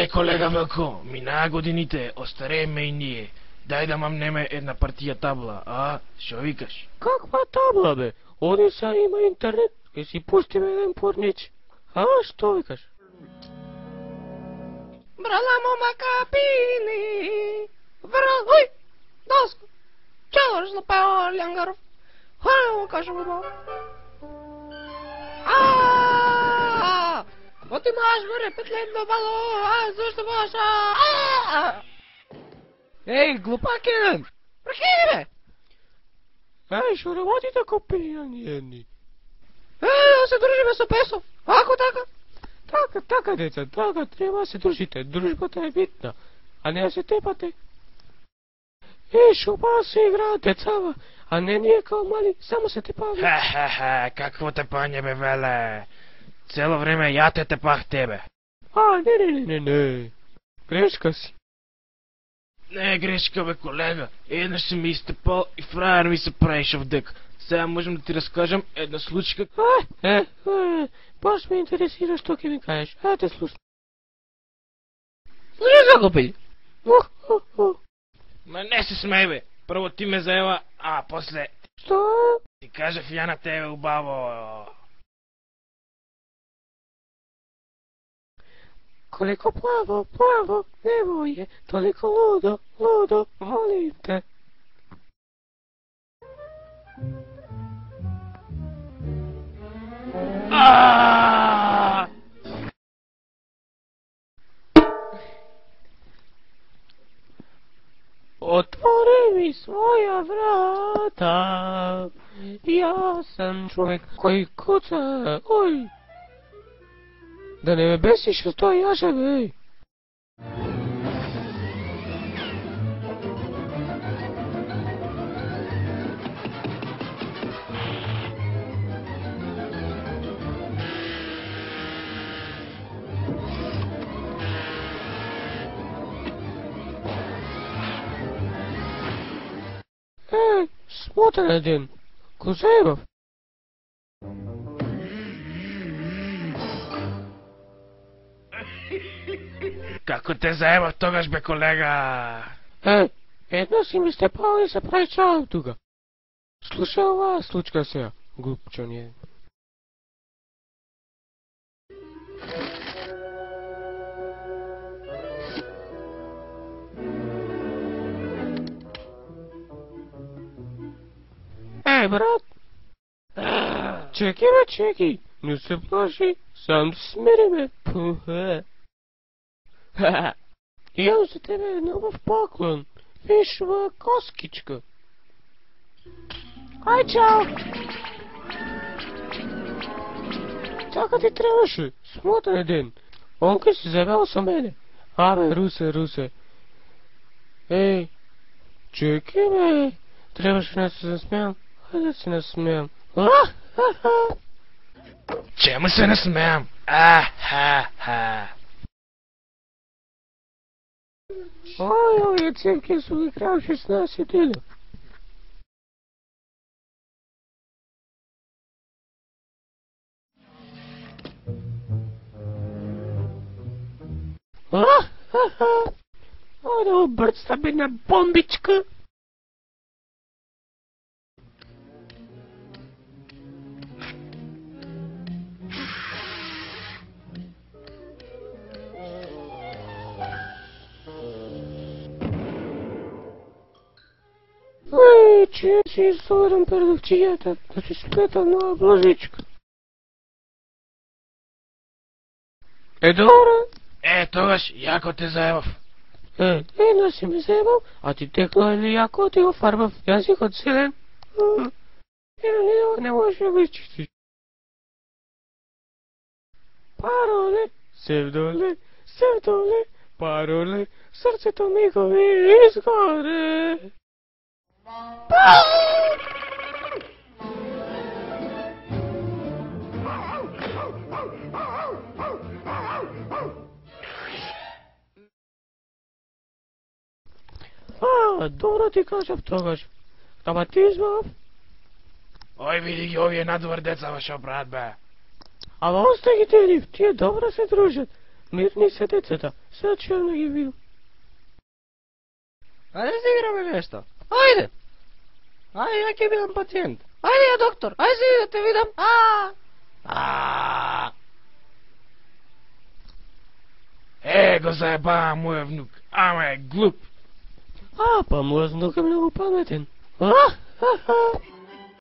Колега Велко, мина годините, остарееме и ние. Дай да мамнеме една партија табла, а? Шо викаш? Каква табла, бе? Оди са има интернет, ке си пустиме еден порнич. А, што викаш? Брала мома капини. Ой, доско. Чалор злопео Лянгаров. Хора, кажу го. Вот ти маш горе петлено бало, зашто баша? Ей, глупак еден! Прехини, бе! Ей, шо работите ко пијани едни? Да се дружиме со Песов. Ако така? Така, деца, така, треба се дружите. Дружбата е битна, а не да се тепате. Ей, шо ба се играат децава, а не ние као мали, само се тепаме. Какво тепање, бе, веле? Цело време ја те тепах тебе. Не. Грешка си. Не е грешка, бе, колега. Еднаш си ми изтепал и фраер ми се правеше вдък. Сега можем да ти разкажем една случка. Баш ме интересира што ќе ми кажеш. Те слушам. Слушай, закопи. Ма не се смей, бе. Прво ти ме заева, а после... Што? Ти кажа я на тебе, убаво. Колико плаво, не е, толико лудо, волим те. Отвори ми своја врата, јас сам човек кој куца, ој. Да не ме бесиш с тој јаша, бе. Смотрен ден. Ко заебав? Како те заебав тогаш, бе, колега? Едно си ми степал и се прави чао тука. Слушай оваа случка сега, глупчо ние. Брат. Чеки, не се плаши, сам смири ме. Имам за тебе нов поклон. Виж ова коскичка. Ај, чао. Така ти требаше, смотрен ден. Онка си завел со мене. Абе, Русе. Ей, чеки ме. Требаше да се засмеям. Хајде да се насмеям. Чему се насмеям? Овие цевки су ги крал 16 дена. Оде обрцта бедна бомбичка. Че си изсорен продавчијата, да си сплета нова блажичка. Добро. Тогаш, јако те заебав. Едно си ме заебал, а ти текло или јако ти го фарбав, јас си од селен. Не можеш да го изчистиш. Пароле, севдоле, пароле, срцето ми го изгоре. Добро ти кажав тогаш. Ама ти избав? Ој, види ги овие надвор децава шо брат, бе. Ама остай ги телив, тие добро се дружат. Мирни се децата, sad ću ja ги видам. Ajde se igrаме nešto. Ajde. Ajde, ja ќе бидам пациент. Ajde ја доктор, ajde се да те видам. Го заебава моя внук, ама е глуп. Па моят внук е много паметен.